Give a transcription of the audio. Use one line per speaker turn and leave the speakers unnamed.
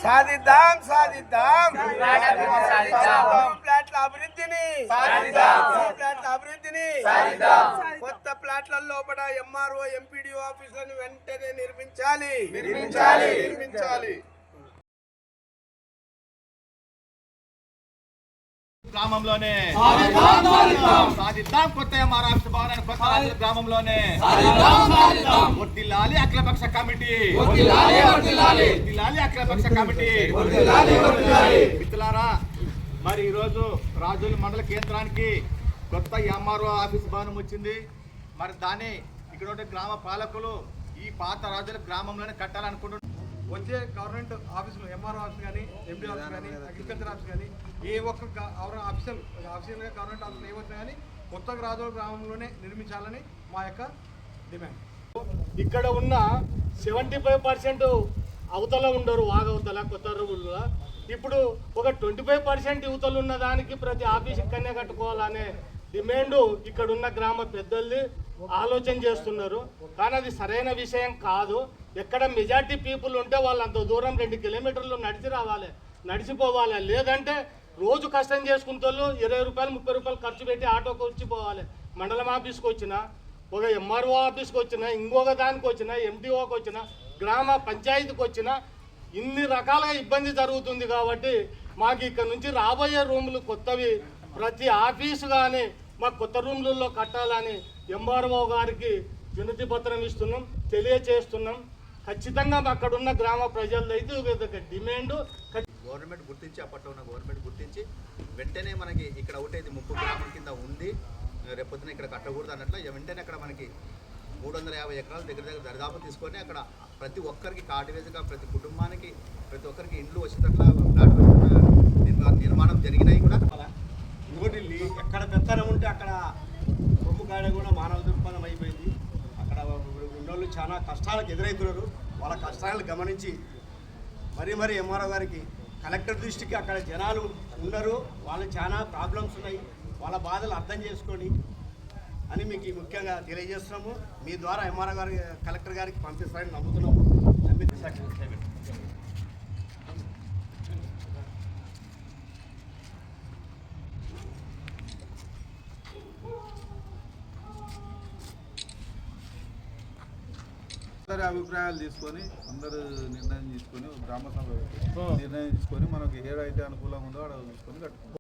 సాధిద్దాం సాధిద్దాం ప్లాట్ల అభివృద్ధిని కొత్త ప్లాట్ల లోపల ఎంఆర్ఓ ఎంపీడీఓ ఆఫీసులను వెంటనే నిర్మించాలి.
గ్రామంలోనే సాధిద్దాం కొత్త ఎంఆర్ఓ ఆఫీస్ భవనాన్ని కొత్త గ్రామంలోనే వర్ధిల్లాలి అఖిలపక్ష కమిటీ అఖిలపక్ష కమిటీ. మిత్రులారా, మరి ఈరోజు రాజోలు మండల కేంద్రానికి కొత్త ఎంఆర్ఓ ఆఫీస్ భవనం వచ్చింది. మరి దాన్ని ఇక్కడ ఉండే గ్రామ పాలకులు ఈ పాత రాజోలు గ్రామంలోనే కట్టాలనుకుంటున్నారు. వచ్చే గవర్నమెంట్ ఆఫీసులు ఎంఆర్ఓ ఆఫీస్ కానీ ఎంపీ ఆఫీస్ కానీ అగ్రికల్చర్ ఆఫీస్ కానీ ఏ ఒక్క ఆఫీషియల్గా గవర్నమెంట్ ఆఫీస్ ఏమొచ్చినా కానీ కొత్త రాజోలు గ్రామంలోనే నిర్మించాలని మా యొక్క డిమాండ్.
ఇక్కడ ఉన్న 75% అవతల ఉండరు, వాగవతల కొత్త రూపుల్లో. ఇప్పుడు ఒక 25% యువతలు ఉన్న దానికి ప్రతి ఆఫీస్ ఇక్కడనే కట్టుకోవాలనే డిమాండ్ ఇక్కడ ఉన్న గ్రామ పెద్దల్ని ఆలోచన చేస్తున్నారు. కానీ అది సరైన విషయం కాదు. ఎక్కడ మెజార్టీ పీపుల్ ఉంటే వాళ్ళు అంత దూరం 2 కిలోమీటర్లు నడిచిపోవాలి. లేదంటే రోజు కష్టం చేసుకుంటూ 20 రూపాయలు 30 రూపాయలు ఖర్చు పెట్టి ఆటోకి వచ్చి పోవాలి. మండలం ఆఫీస్కి వచ్చినా, ఒక ఎంఆర్ఓ ఆఫీస్కి వచ్చినా, ఇంకొక దానికి వచ్చినా, ఎండిఓకి వచ్చినా, గ్రామ పంచాయతీకి వచ్చినా ఇన్ని రకాలుగా ఇబ్బంది జరుగుతుంది. కాబట్టి మాకు ఇక్కడ నుంచి రాబోయే రూములు కొత్తవి ప్రతి ఆఫీసు కానీ మాకు కొత్త రూములలో కట్టాలని ఎంఆర్ఓ గారికి వినతి పత్రం ఇస్తున్నాం, తెలియచేస్తున్నాం. ఖచ్చితంగా అక్కడ ఉన్న గ్రామ ప్రజలైతే డిమాండ్
గవర్నమెంట్ గుర్తించి అప్పట్లో ఉన్న గవర్నమెంట్ గుర్తించి వెంటనే మనకి ఇక్కడ ఒకటేది ముప్పు గ్రామం కింద ఉంది, రేపొద్దున ఇక్కడ కట్టకూడదు అన్నట్లు వెంటనే అక్కడ మనకి 350 ఎకరాల దగ్గర దరిదాపు తీసుకొని అక్కడ ప్రతి ఒక్కరికి కాటివేజగా ప్రతి కుటుంబానికి ప్రతి ఒక్కరికి ఇండ్లు వచ్చేటట్లా ఫ్లాట్ నిర్మాణం జరిగినాయి కూడా.
ఇంకోటి ఎక్కడ పెత్తనం ఉంటే అక్కడ కొమ్ము కాడ కూడా మానవ దృక్పథం అయిపోయింది. అక్కడ ఉన్నోళ్ళు చాలా కష్టాలకు ఎదురవుతున్నారు. వాళ్ళ కష్టాలను గమనించి మరీ ఎంఆర్ఓ గారికి కలెక్టర్ దృష్టికి అక్కడ జనాలు ఉన్నారు, వాళ్ళు చాలా ప్రాబ్లమ్స్ ఉన్నాయి, వాళ్ళ బాధలు అర్థం చేసుకొని అని మీకు ముఖ్యంగా తెలియజేస్తున్నాము. మీ ద్వారా ఎంఆర్ఓ గారి కలెక్టర్ గారికి పంపిస్తారని నమ్ముతున్నాము.
అందరి అభిప్రాయాలు తీసుకొని అందరూ నిర్ణయం తీసుకొని గ్రామ సభ నిర్ణయం తీసుకొని మనకి ఏదైతే అనుకూలంగా ఉందో అక్కడ తీసుకొని కట్టుకుంటాం.